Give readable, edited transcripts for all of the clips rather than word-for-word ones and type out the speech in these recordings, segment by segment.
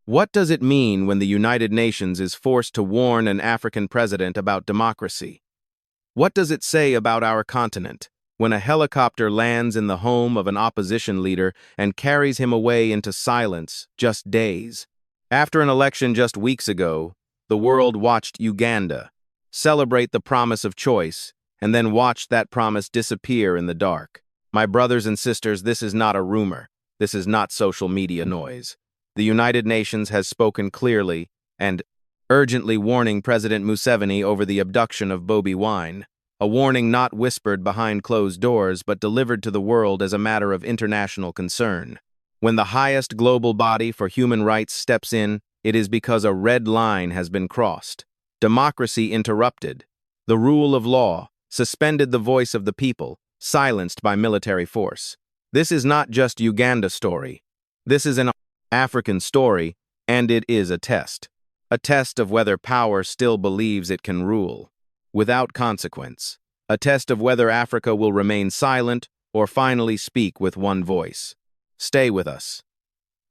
What does it mean when the United Nations is forced to warn an African president about democracy? What does it say about our continent when a helicopter lands in the home of an opposition leader and carries him away into silence just days? After an election just weeks ago, the world watched Uganda celebrate the promise of choice and then watched that promise disappear in the dark. My brothers and sisters, this is not a rumor. This is not social media noise. The United Nations has spoken clearly and urgently warning President Museveni over the abduction of Bobi Wine, a warning not whispered behind closed doors but delivered to the world as a matter of international concern. When the highest global body for human rights steps in, it is because a red line has been crossed. Democracy interrupted. The rule of law suspended, the voice of the people silenced by military force. This is not just Uganda's story. This is an African story, and it is a test of whether power still believes it can rule, without consequence, a test of whether Africa will remain silent or finally speak with one voice. Stay with us,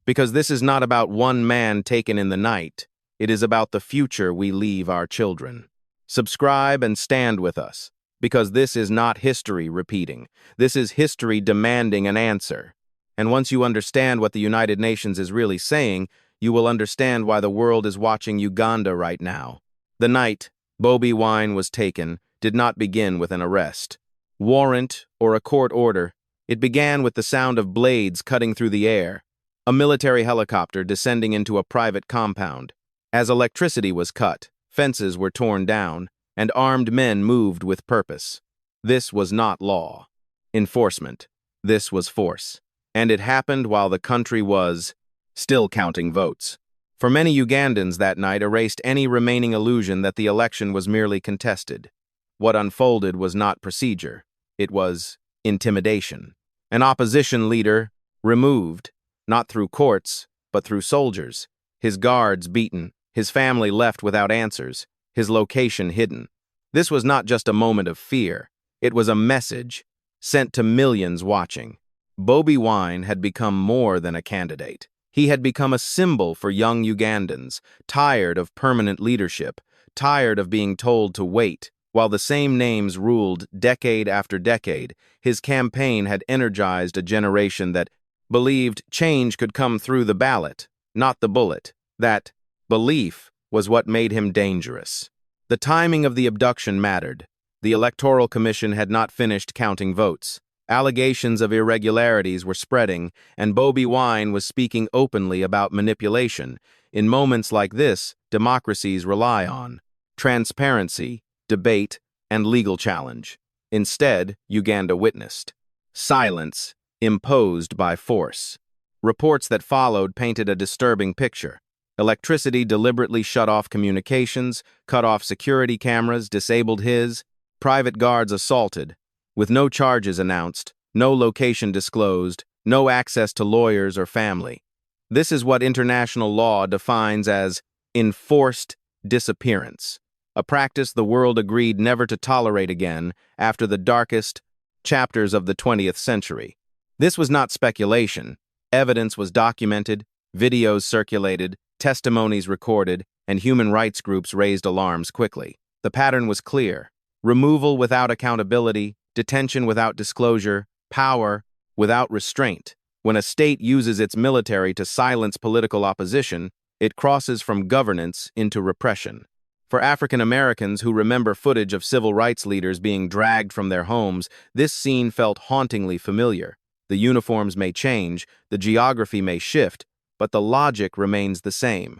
because this is not about one man taken in the night, it is about the future we leave our children. Subscribe and stand with us, because this is not history repeating, this is history demanding an answer. And once you understand what the United Nations is really saying, you will understand why the world is watching Uganda right now. The night Bobi Wine was taken did not begin with an arrest, warrant, or a court order. It began with the sound of blades cutting through the air, a military helicopter descending into a private compound. As electricity was cut, fences were torn down, and armed men moved with purpose. This was not law enforcement. This was force. And it happened while the country was still counting votes. For many Ugandans, that night erased any remaining illusion that the election was merely contested. What unfolded was not procedure. It was intimidation. An opposition leader removed, not through courts, but through soldiers. His guards beaten, his family left without answers, his location hidden. This was not just a moment of fear. It was a message sent to millions watching. Bobi Wine had become more than a candidate. He had become a symbol for young Ugandans, tired of permanent leadership, tired of being told to wait. While the same names ruled decade after decade, his campaign had energized a generation that believed change could come through the ballot, not the bullet. That belief was what made him dangerous. The timing of the abduction mattered. The Electoral Commission had not finished counting votes. Allegations of irregularities were spreading, and Bobi Wine was speaking openly about manipulation. In moments like this, democracies rely on transparency, debate, and legal challenge. Instead, Uganda witnessed silence imposed by force. Reports that followed painted a disturbing picture. Electricity deliberately shut off communications, cut off security cameras, disabled his private guards assaulted, with no charges announced, no location disclosed, no access to lawyers or family. This is what international law defines as enforced disappearance, a practice the world agreed never to tolerate again after the darkest chapters of the 20th century. This was not speculation. Evidence was documented, videos circulated, testimonies recorded, and human rights groups raised alarms quickly. The pattern was clear: removal without accountability, detention without disclosure, power without restraint. When a state uses its military to silence political opposition, it crosses from governance into repression. For African Americans who remember footage of civil rights leaders being dragged from their homes, this scene felt hauntingly familiar. The uniforms may change, the geography may shift, but the logic remains the same.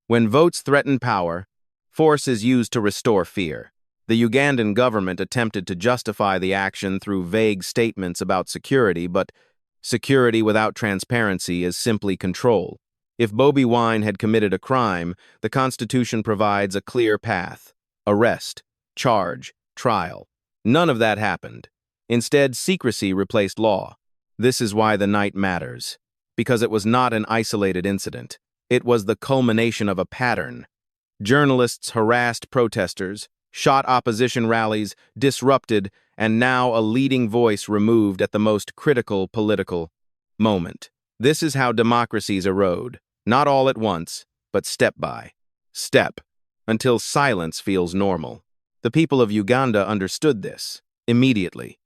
When votes threaten power, force is used to restore fear. The Ugandan government attempted to justify the action through vague statements about security, but security without transparency is simply control. If Bobi Wine had committed a crime, the Constitution provides a clear path: arrest, charge, trial. None of that happened. Instead, secrecy replaced law. This is why the night matters, because it was not an isolated incident. It was the culmination of a pattern. Journalists harassed protesters, shot opposition rallies, disrupted, and now a leading voice removed at the most critical political moment. This is how democracies erode, Not all at once, but step by step, until silence feels normal. The people of Uganda understood this immediately.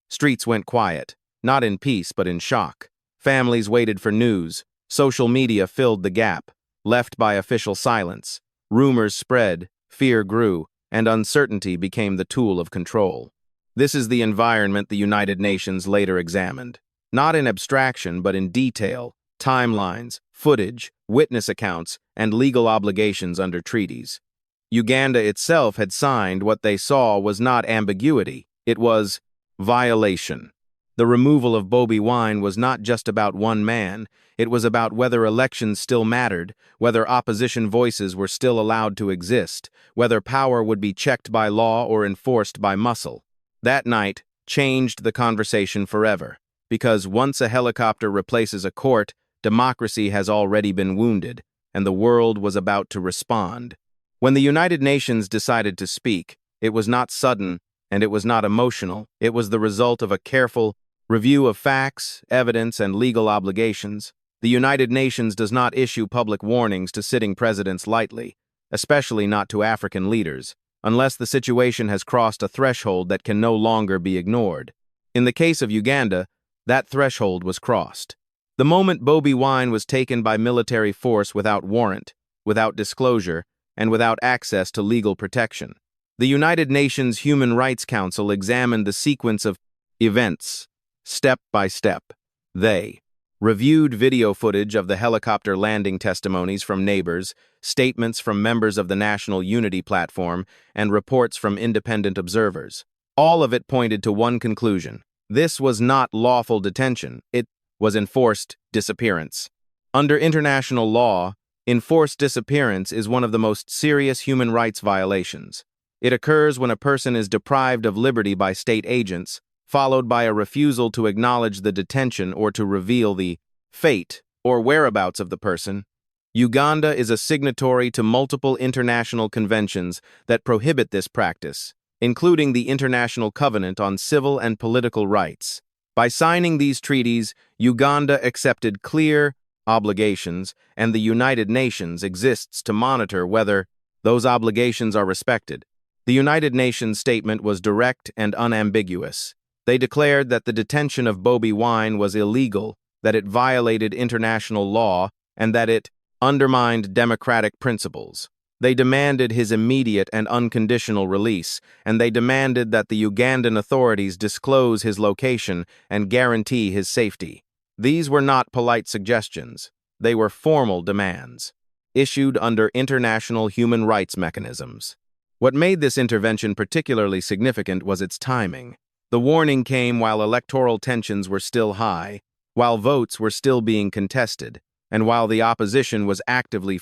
Streets went quiet, not in peace but in shock. Families waited for news. Social media filled the gap, left by official silence. Rumors spread, fear grew, and uncertainty became the tool of control. This is the environment the United Nations later examined. Not in abstraction, but in detail, timelines, footage, witness accounts, and legal obligations under treaties. Uganda itself had signed what they saw was not ambiguity, it was violation. The removal of Bobi Wine was not just about one man, it was about whether elections still mattered, whether opposition voices were still allowed to exist, whether power would be checked by law or enforced by muscle. That night changed the conversation forever, because once a helicopter replaces a court, democracy has already been wounded, and the world was about to respond. When the United Nations decided to speak, it was not sudden, and it was not emotional. It was the result of a careful review of facts, evidence, and legal obligations. The United Nations does not issue public warnings to sitting presidents lightly, especially not to African leaders, unless the situation has crossed a threshold that can no longer be ignored. In the case of Uganda, that threshold was crossed. The moment Bobi Wine was taken by military force without warrant, without disclosure, and without access to legal protection. The United Nations Human Rights Council examined the sequence of events, step by step. They reviewed video footage of the helicopter landing testimonies from neighbors, statements from members of the National Unity Platform, and reports from independent observers. All of it pointed to one conclusion. This was not lawful detention. It was enforced disappearance. Under international law, enforced disappearance is one of the most serious human rights violations. It occurs when a person is deprived of liberty by state agents, followed by a refusal to acknowledge the detention or to reveal the fate or whereabouts of the person. Uganda is a signatory to multiple international conventions that prohibit this practice, including the International Covenant on Civil and Political Rights. By signing these treaties, Uganda accepted clear obligations, and the United Nations exists to monitor whether those obligations are respected. The United Nations statement was direct and unambiguous. They declared that the detention of Bobi Wine was illegal, that it violated international law, and that it undermined democratic principles. They demanded his immediate and unconditional release, and they demanded that the Ugandan authorities disclose his location and guarantee his safety. These were not polite suggestions. They were formal demands, issued under international human rights mechanisms. What made this intervention particularly significant was its timing. The warning came while electoral tensions were still high, while votes were still being contested, and while the opposition was actively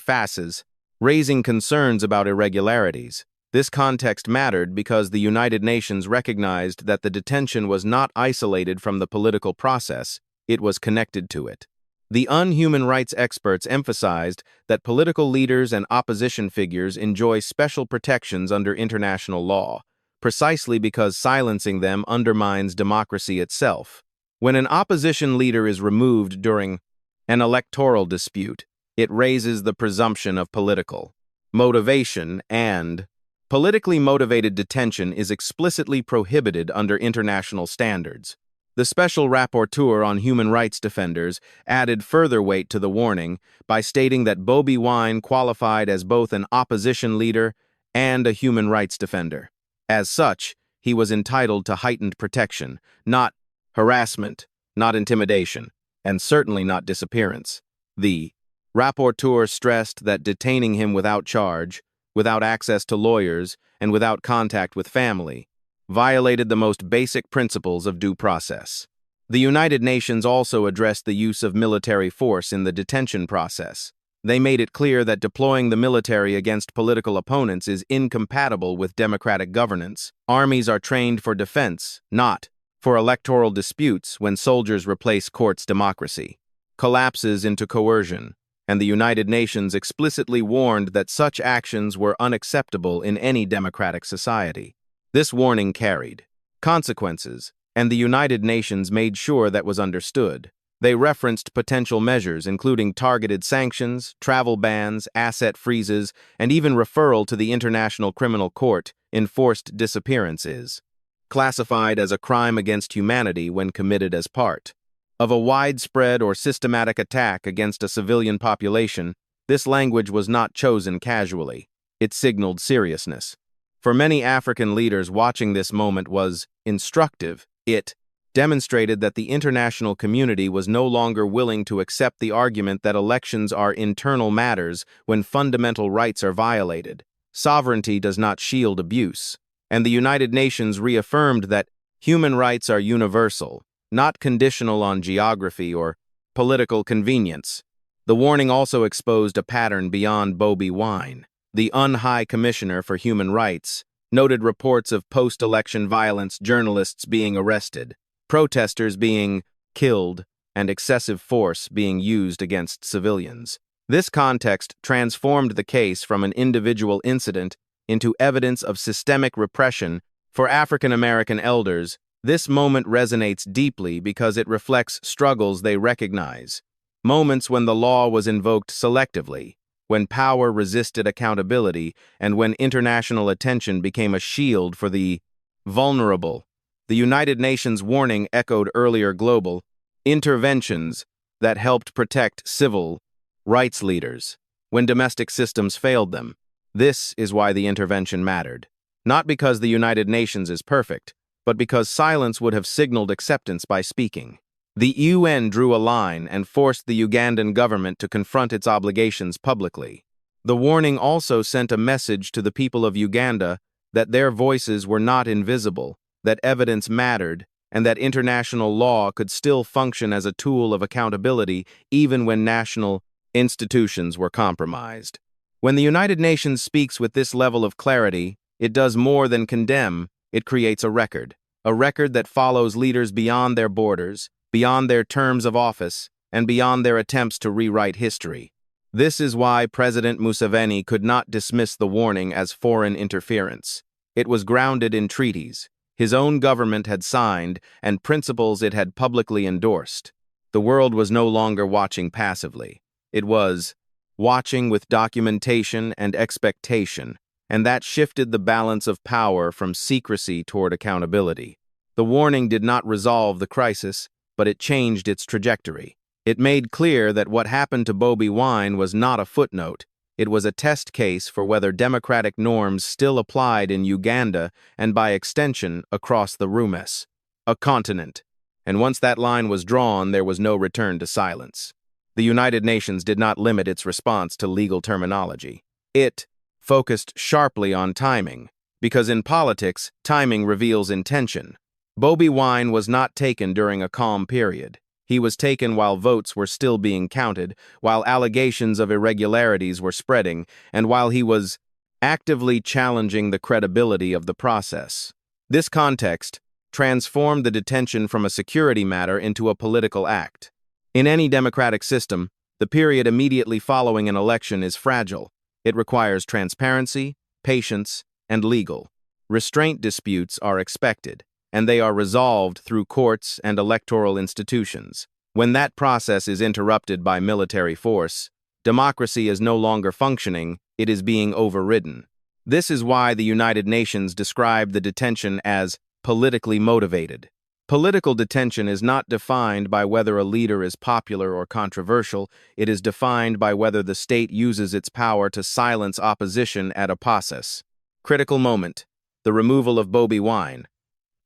raising concerns about irregularities. This context mattered because the United Nations recognized that the detention was not isolated from the political process, it was connected to it. The unhuman rights experts emphasized that political leaders and opposition figures enjoy special protections under international law, precisely because silencing them undermines democracy itself. When an opposition leader is removed during an electoral dispute, it raises the presumption of political motivation, and politically motivated detention is explicitly prohibited under international standards. The Special Rapporteur on Human Rights Defenders added further weight to the warning by stating that Bobi Wine qualified as both an opposition leader and a human rights defender. As such, he was entitled to heightened protection, not harassment, not intimidation, and certainly not disappearance. The rapporteur stressed that detaining him without charge, without access to lawyers, and without contact with family violated the most basic principles of due process. The United Nations also addressed the use of military force in the detention process. They made it clear that deploying the military against political opponents is incompatible with democratic governance. Armies are trained for defense, not for electoral disputes. When soldiers replace courts' democracy collapses into coercion, and the United Nations explicitly warned that such actions were unacceptable in any democratic society. This warning carried consequences, and the United Nations made sure that was understood. They referenced potential measures, including targeted sanctions, travel bans, asset freezes, and even referral to the International Criminal Court. Enforced disappearance is classified as a crime against humanity when committed as part of a widespread or systematic attack against a civilian population. This language was not chosen casually. It signaled seriousness. For many African leaders, watching this moment was instructive. It demonstrated that the international community was no longer willing to accept the argument that elections are internal matters when fundamental rights are violated. Sovereignty does not shield abuse, and the United Nations reaffirmed that human rights are universal, not conditional on geography or political convenience. The warning also exposed a pattern beyond Bobi Wine. The UN-High Commissioner for Human Rights noted reports of post-election violence, journalists being arrested, protesters being killed, and excessive force being used against civilians. This context transformed the case from an individual incident into evidence of systemic repression. For African American elders, this moment resonates deeply because it reflects struggles they recognize. Moments when the law was invoked selectively, when power resisted accountability, and when international attention became a shield for the vulnerable. The United Nations warning echoed earlier global interventions that helped protect civil rights leaders when domestic systems failed them. This is why the intervention mattered. Not because the United Nations is perfect, but because silence would have signaled acceptance by speaking. The UN drew a line and forced the Ugandan government to confront its obligations publicly. The warning also sent a message to the people of Uganda that their voices were not invisible, that evidence mattered, and that international law could still function as a tool of accountability even when national institutions were compromised. When the United Nations speaks with this level of clarity, it does more than condemn, it creates a record that follows leaders beyond their borders, beyond their terms of office, and beyond their attempts to rewrite history. This is why President Museveni could not dismiss the warning as foreign interference. It was grounded in treaties his own government had signed and principles it had publicly endorsed. The world was no longer watching passively. It was watching with documentation and expectation, and that shifted the balance of power from secrecy toward accountability. The warning did not resolve the crisis, but it changed its trajectory. It made clear that what happened to Bobi Wine was not a footnote. It was a test case for whether democratic norms still applied in Uganda and, by extension, across the Rumes, a continent. And once that line was drawn, there was no return to silence. The United Nations did not limit its response to legal terminology. It focused sharply on timing, because in politics, timing reveals intention. Bobi Wine was not taken during a calm period. He was taken while votes were still being counted, while allegations of irregularities were spreading, and while he was actively challenging the credibility of the process. This context transformed the detention from a security matter into a political act. In any democratic system, the period immediately following an election is fragile. It requires transparency, patience, and legal. Restraint disputes are expected, and they are resolved through courts and electoral institutions. When that process is interrupted by military force, democracy is no longer functioning, it is being overridden. This is why the United Nations described the detention as politically motivated. Political detention is not defined by whether a leader is popular or controversial, it is defined by whether the state uses its power to silence opposition at a process. Critical moment: the removal of Bobi Wine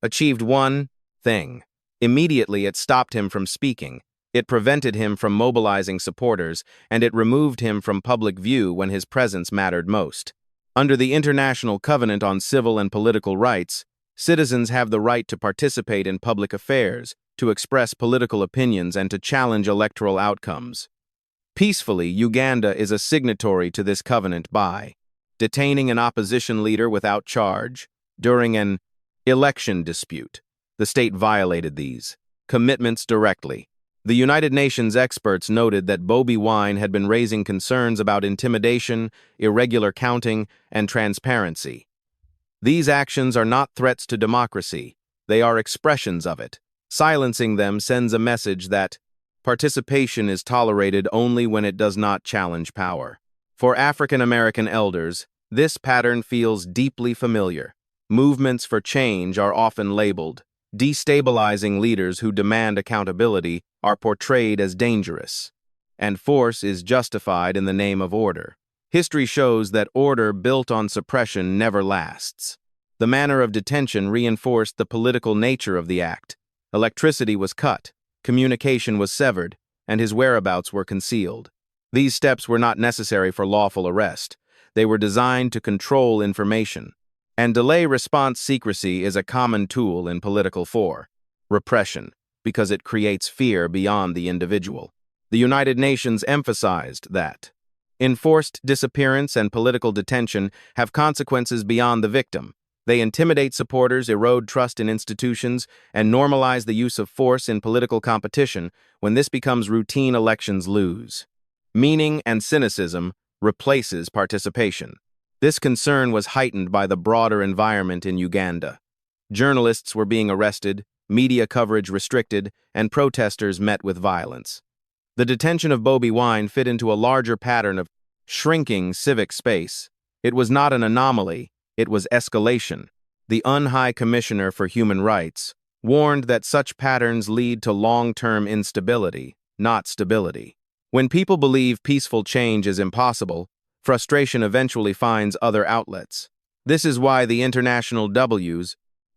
achieved one thing. Immediately it stopped him from speaking, it prevented him from mobilizing supporters, and it removed him from public view when his presence mattered most. Under the International Covenant on Civil and Political Rights, citizens have the right to participate in public affairs, to express political opinions, and to challenge electoral outcomes. Peacefully, Uganda is a signatory to this covenant by detaining an opposition leader without charge during an election dispute. The state violated these commitments directly. The United Nations experts noted that Bobi Wine had been raising concerns about intimidation, irregular counting, and transparency. These actions are not threats to democracy, they are expressions of it. Silencing them sends a message that Participation is tolerated only when it does not challenge power. For African American elders, this pattern feels deeply familiar. Movements for change are often labeled. Destabilizing leaders who demand accountability are portrayed as dangerous. And force is justified in the name of order. History shows that order built on suppression never lasts. The manner of detention reinforced the political nature of the act. Electricity was cut, communication was severed, and his whereabouts were concealed. These steps were not necessary for lawful arrest. They were designed to control information. And delay response secrecy is a common tool in political repression, because it creates fear beyond the individual. The United Nations emphasized that enforced disappearance and political detention have consequences beyond the victim. They intimidate supporters, erode trust in institutions, and normalize the use of force in political competition. When this becomes routine, elections lose. Meaning and cynicism replaces participation. This concern was heightened by the broader environment in Uganda. Journalists were being arrested, media coverage restricted, and protesters met with violence. The detention of Bobi Wine fit into a larger pattern of shrinking civic space. It was not an anomaly, it was escalation. The UN High Commissioner for Human Rights warned that such patterns lead to long-term instability, not stability. When people believe peaceful change is impossible, frustration eventually finds other outlets. This is why the international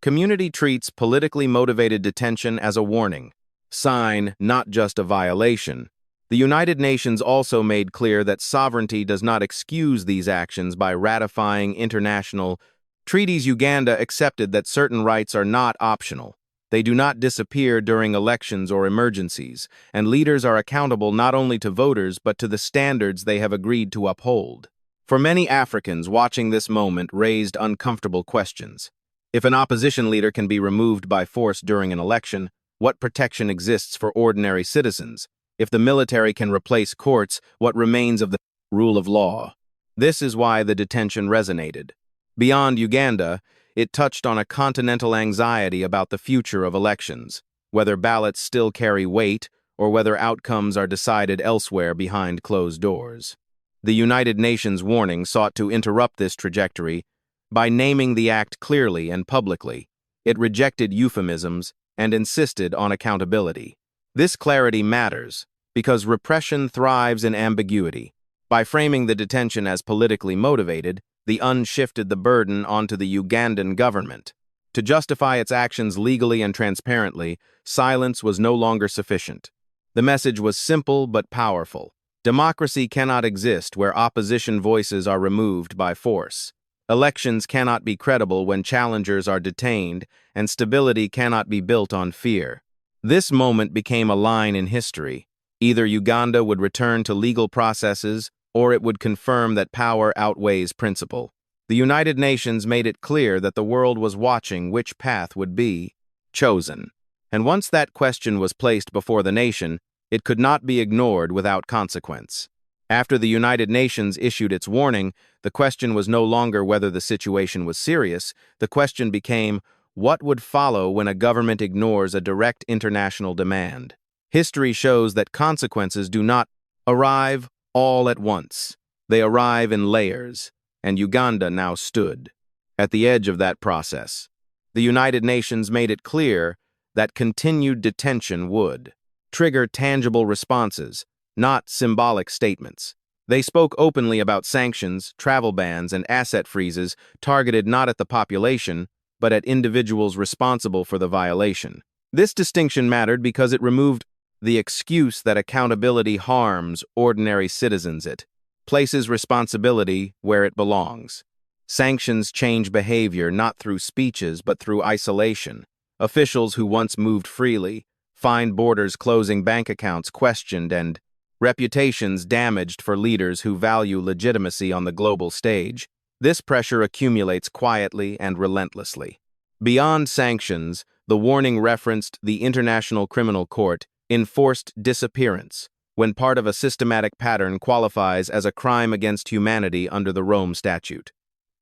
community treats politically motivated detention as a warning sign, not just a violation. The United Nations also made clear that sovereignty does not excuse these actions by ratifying international treaties. Uganda accepted that certain rights are not optional. They do not disappear during elections or emergencies, and leaders are accountable not only to voters but to the standards they have agreed to uphold. For many Africans, watching this moment raised uncomfortable questions. If an opposition leader can be removed by force during an election, what protection exists for ordinary citizens? If the military can replace courts, what remains of the rule of law? This is why the detention resonated. Beyond Uganda, it touched on a continental anxiety about the future of elections, whether ballots still carry weight or whether outcomes are decided elsewhere behind closed doors. The United Nations warning sought to interrupt this trajectory by naming the act clearly and publicly. It rejected euphemisms and insisted on accountability. This clarity matters because repression thrives in ambiguity. By framing the detention as politically motivated, the UN shifted the burden onto the Ugandan government. To justify its actions legally and transparently, silence was no longer sufficient. The message was simple but powerful. Democracy cannot exist where opposition voices are removed by force. Elections cannot be credible when challengers are detained, and stability cannot be built on fear. This moment became a line in history. Either Uganda would return to legal processes, or it would confirm that power outweighs principle. The United Nations made it clear that the world was watching which path would be chosen. And once that question was placed before the nation, it could not be ignored without consequence. After the United Nations issued its warning, the question was no longer whether the situation was serious. The question became, what would follow when a government ignores a direct international demand? History shows that consequences do not arrive all at once. They arrive in layers, and Uganda now stood at the edge of that process. The United Nations made it clear that continued detention would trigger tangible responses, not symbolic statements. They spoke openly about sanctions, travel bans, and asset freezes targeted not at the population, but at individuals responsible for the violation. This distinction mattered because it removed the excuse that accountability harms ordinary citizens. It places responsibility where it belongs. Sanctions change behavior not through speeches but through isolation. Officials who once moved freely find borders closing, bank accounts questioned, and reputations damaged for leaders who value legitimacy on the global stage. This pressure accumulates quietly and relentlessly. Beyond sanctions, the warning referenced the International Criminal Court enforced disappearance, when part of a systematic pattern qualifies as a crime against humanity under the Rome Statute.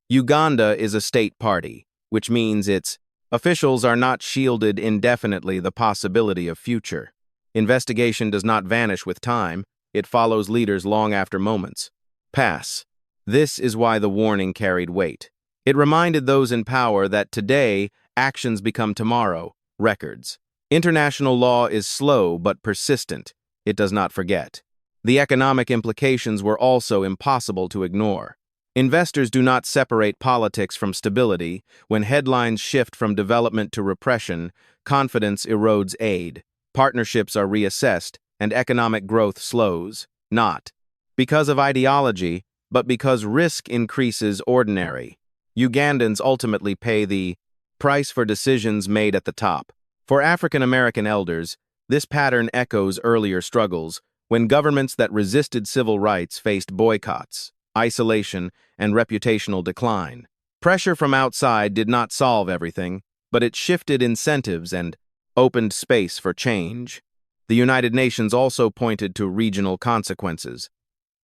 Uganda is a state party, which means its officials are not shielded indefinitely the possibility of future Investigation does not vanish with time, it follows leaders long after moments pass. This is why the warning carried weight. It reminded those in power that today, actions become tomorrow, records. International law is slow but persistent. It does not forget. The economic implications were also impossible to ignore. Investors do not separate politics from stability. When headlines shift from development to repression, confidence erodes aid, partnerships are reassessed, and economic growth slows. Not because of ideology, but because risk increases ordinary. Ugandans ultimately pay the price for decisions made at the top. For African American elders, this pattern echoes earlier struggles, when governments that resisted civil rights faced boycotts, isolation, and reputational decline. Pressure from outside did not solve everything, but it shifted incentives and opened space for change. The United Nations also pointed to regional consequences.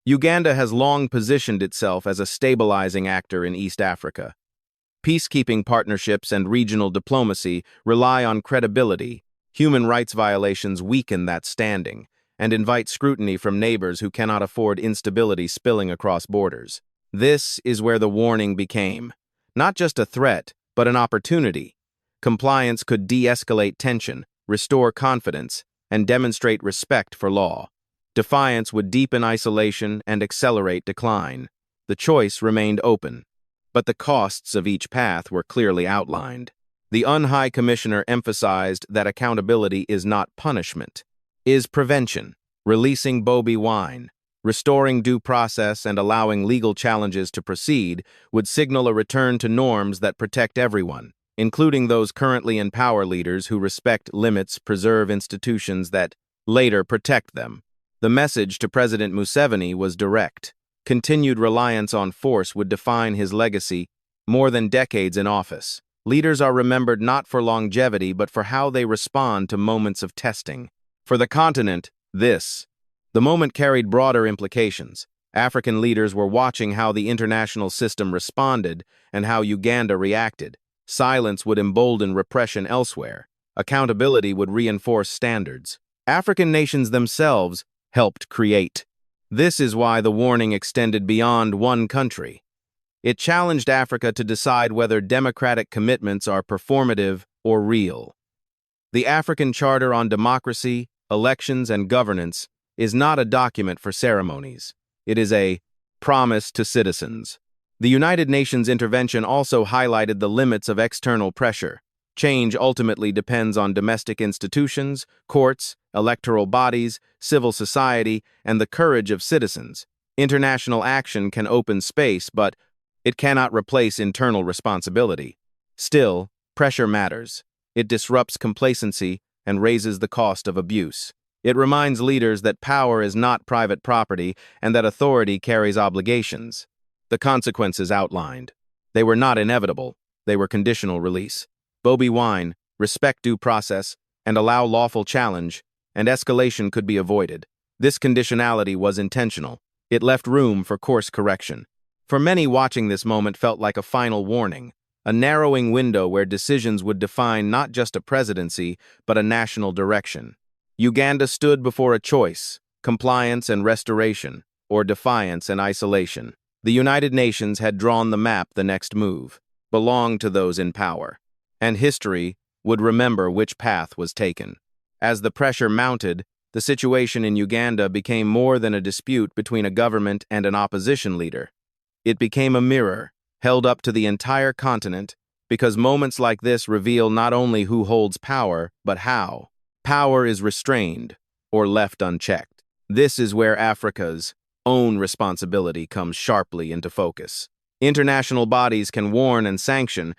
Uganda has long positioned itself as a stabilizing actor in East Africa. Peacekeeping partnerships and regional diplomacy rely on credibility. Human rights violations weaken that standing and invite scrutiny from neighbors who cannot afford instability spilling across borders. This is where the warning became not just a threat, but an opportunity. Compliance could de-escalate tension, restore confidence, and demonstrate respect for law. Defiance would deepen isolation and accelerate decline. The choice remained open, but the costs of each path were clearly outlined. The UN Commissioner emphasized that accountability is not punishment, is prevention, releasing Bobi Wine, restoring due process and allowing legal challenges to proceed would signal a return to norms that protect everyone, including those currently in power leaders who respect limits, preserve institutions that later protect them. The message to President Museveni was direct. Continued reliance on force would define his legacy more than decades in office. Leaders are remembered not for longevity but for how they respond to moments of testing. For the continent, the moment carried broader implications. African leaders were watching how the international system responded and how Uganda reacted. Silence would embolden repression elsewhere. Accountability would reinforce standards. African nations themselves helped create. This is why the warning extended beyond one country. It challenged Africa to decide whether democratic commitments are performative or real. The African Charter on Democracy, Elections, and Governance is not a document for ceremonies. It is a promise to citizens. The United Nations intervention also highlighted the limits of external pressure. Change ultimately depends on domestic institutions, courts, electoral bodies, civil society, and the courage of citizens. International action can open space, but it cannot replace internal responsibility. Still, pressure matters. It disrupts complacency and raises the cost of abuse. It reminds leaders that power is not private property and that authority carries obligations. The consequences outlined. They were not inevitable. They were conditional release. Bobi Wine, respect due process, and allow lawful challenge, and escalation could be avoided. This conditionality was intentional. It left room for course correction. For many, watching this moment felt like a final warning, a narrowing window where decisions would define not just a presidency, but a national direction. Uganda stood before a choice: compliance and restoration, or defiance and isolation. The United Nations had drawn the map. The next move belonged to those in power, and history would remember which path was taken. As the pressure mounted, the situation in Uganda became more than a dispute between a government and an opposition leader. It became a mirror, held up to the entire continent, because moments like this reveal not only who holds power, but how. Power is restrained or left unchecked. This is where Africa's own responsibility comes sharply into focus. International bodies can warn and sanction,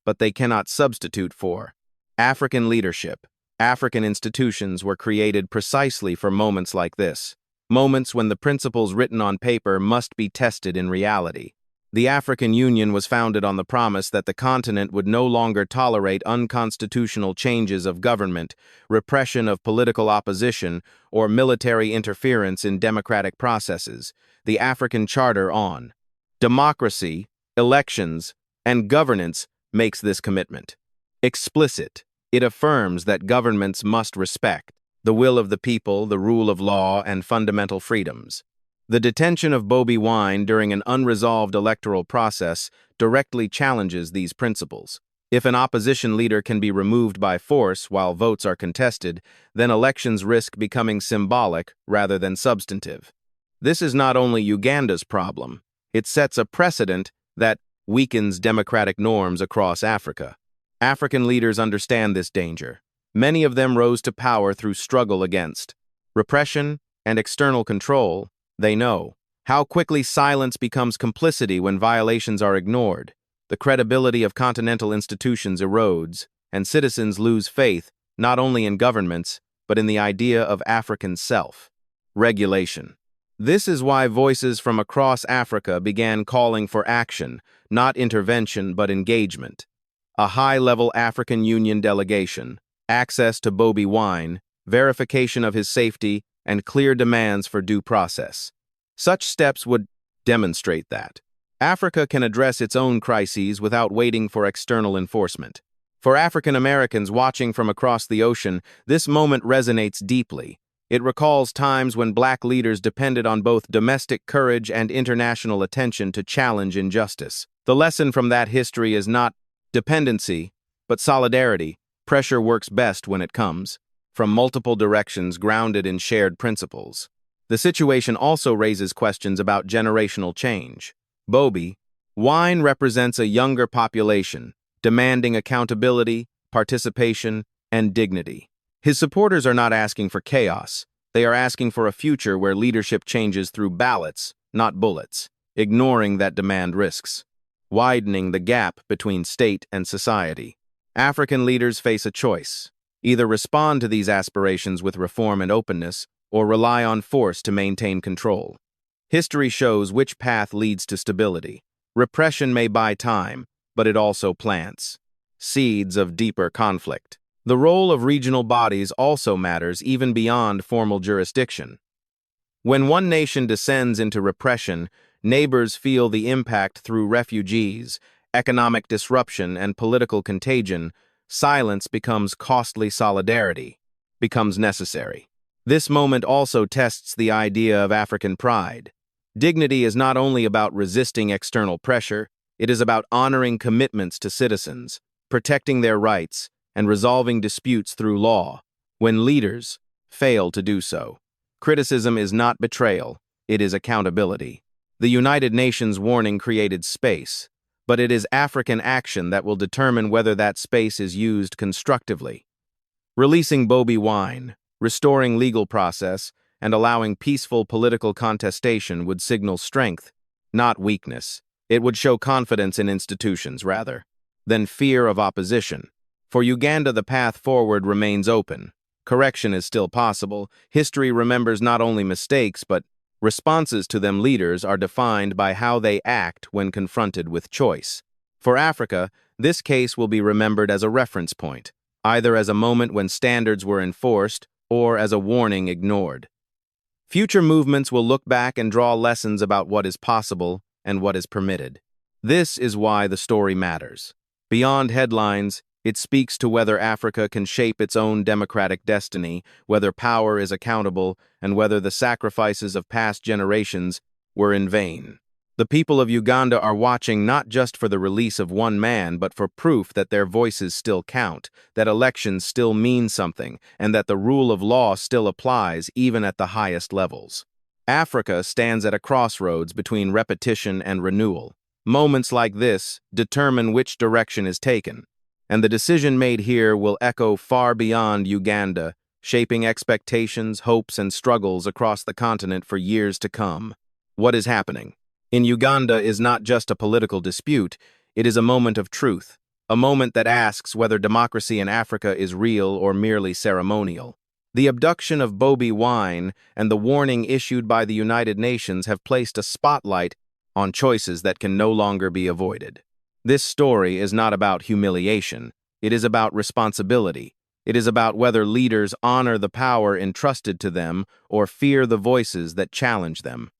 but they cannot substitute for African leadership. African institutions were created precisely for moments like this, moments when the principles written on paper must be tested in reality. The African Union was founded on the promise that the continent would no longer tolerate unconstitutional changes of government, repression of political opposition, or military interference in democratic processes. The African Charter on Democracy, Elections, and Governance makes this commitment explicit. It affirms that governments must respect the will of the people, the rule of law, and fundamental freedoms. The detention of Bobi Wine during an unresolved electoral process directly challenges these principles. If an opposition leader can be removed by force while votes are contested, then elections risk becoming symbolic rather than substantive. This is not only Uganda's problem, it sets a precedent that weakens democratic norms across Africa. African leaders understand this danger. Many of them rose to power through struggle against repression and external control. They know how quickly silence becomes complicity when violations are ignored. The credibility of continental institutions erodes, and citizens lose faith not only in governments, but in the idea of African self-regulation. This is why voices from across Africa began calling for action, not intervention but engagement. A high-level African Union delegation, access to Bobi Wine, verification of his safety, and clear demands for due process. Such steps would demonstrate that Africa can address its own crises without waiting for external enforcement. For African Americans watching from across the ocean, this moment resonates deeply. It recalls times when Black leaders depended on both domestic courage and international attention to challenge injustice. The lesson from that history is not dependency, but solidarity. Pressure works best when it comes from multiple directions grounded in shared principles. The situation also raises questions about generational change. Bobi Wine represents a younger population, demanding accountability, participation, and dignity. His supporters are not asking for chaos. They are asking for a future where leadership changes through ballots, not bullets, ignoring that demand risks, widening the gap between state and society. African leaders face a choice: either respond to these aspirations with reform and openness, or rely on force to maintain control. History shows which path leads to stability. Repression may buy time, but it also plants seeds of deeper conflict. The role of regional bodies also matters even beyond formal jurisdiction. When one nation descends into repression, neighbors feel the impact through refugees, economic disruption, and political contagion. Silence becomes costly, solidarity becomes necessary. This moment also tests the idea of African pride. Dignity is not only about resisting external pressure, it is about honoring commitments to citizens, protecting their rights, and resolving disputes through law. When leaders fail to do so, criticism is not betrayal, it is accountability. The United Nations warning created space, but it is African action that will determine whether that space is used constructively. Releasing Bobi Wine, restoring legal process, and allowing peaceful political contestation would signal strength, not weakness. It would show confidence in institutions, rather than fear of opposition. For Uganda, the path forward remains open. Correction is still possible. History remembers not only mistakes, but responses to them. Leaders are defined by how they act when confronted with choice. For Africa, this case will be remembered as a reference point, either as a moment when standards were enforced or as a warning ignored. Future movements will look back and draw lessons about what is possible and what is permitted. This is why the story matters. Beyond headlines, it speaks to whether Africa can shape its own democratic destiny, whether power is accountable, and whether the sacrifices of past generations were in vain. The people of Uganda are watching not just for the release of one man, but for proof that their voices still count, that elections still mean something, and that the rule of law still applies even at the highest levels. Africa stands at a crossroads between repetition and renewal. Moments like this determine which direction is taken, and the decision made here will echo far beyond Uganda, shaping expectations, hopes, and struggles across the continent for years to come. What is happening in Uganda is not just a political dispute, it is a moment of truth, a moment that asks whether democracy in Africa is real or merely ceremonial. The abduction of Bobi Wine and the warning issued by the United Nations have placed a spotlight on choices that can no longer be avoided. This story is not about humiliation, it is about responsibility. It is about whether leaders honor the power entrusted to them or fear the voices that challenge them.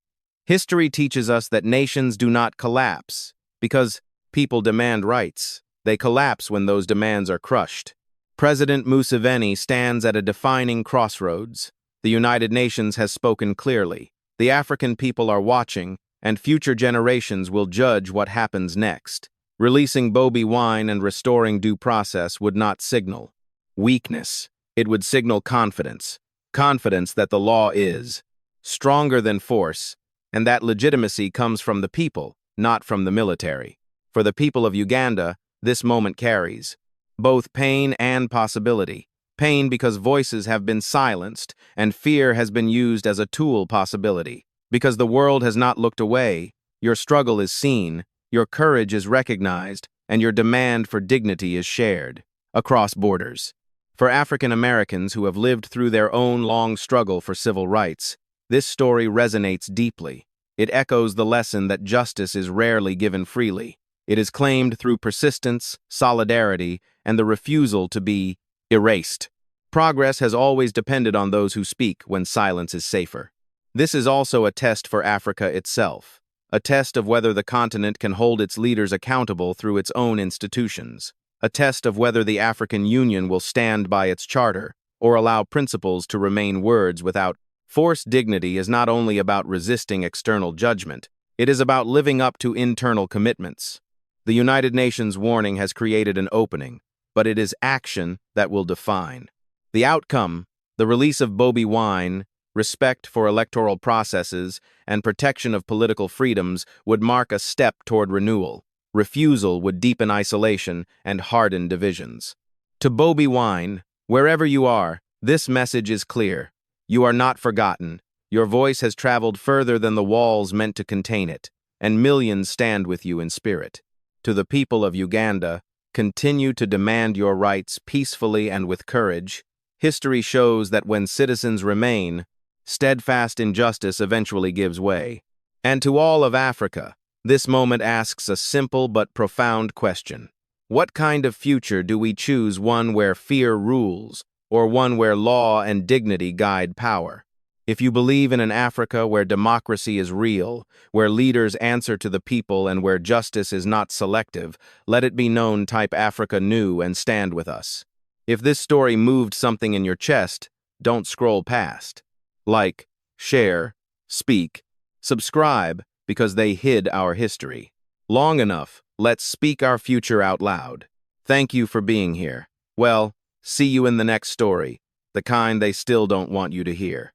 History teaches us that nations do not collapse because people demand rights. They collapse when those demands are crushed. President Museveni stands at a defining crossroads. The United Nations has spoken clearly. The African people are watching, and future generations will judge what happens next. Releasing Bobi Wine and restoring due process would not signal weakness. It would signal confidence. Confidence that the law is stronger than force, and that legitimacy comes from the people, not from the military. For the people of Uganda, this moment carries both pain and possibility. Pain because voices have been silenced, and fear has been used as a tool possibility. Because the world has not looked away, your struggle is seen, your courage is recognized, and your demand for dignity is shared across borders. For African Americans who have lived through their own long struggle for civil rights, this story resonates deeply. It echoes the lesson that justice is rarely given freely. It is claimed through persistence, solidarity, and the refusal to be erased. Progress has always depended on those who speak when silence is safer. This is also a test for Africa itself, a test of whether the continent can hold its leaders accountable through its own institutions, a test of whether the African Union will stand by its charter or allow principles to remain words without force. Dignity is not only about resisting external judgment, it is about living up to internal commitments. The United Nations warning has created an opening, but it is action that will define. The outcome, the release of Bobi Wine, respect for electoral processes, and protection of political freedoms would mark a step toward renewal. Refusal would deepen isolation and harden divisions. To Bobi Wine, wherever you are, this message is clear. You are not forgotten. Your voice has traveled further than the walls meant to contain it, and millions stand with you in spirit. To the people of Uganda, continue to demand your rights peacefully and with courage. History shows that when citizens remain, steadfast injustice eventually gives way. And to all of Africa, this moment asks a simple but profound question. What kind of future do we choose, one where fear rules, or one where law and dignity guide power? If you believe in an Africa where democracy is real, where leaders answer to the people, and where justice is not selective, let it be known, type Africa New and stand with us. If this story moved something in your chest, don't scroll past. Like, share, speak, subscribe, because they hid our history. Long enough, let's speak our future out loud. Thank you for being here. Well, see you in the next story, the kind they still don't want you to hear.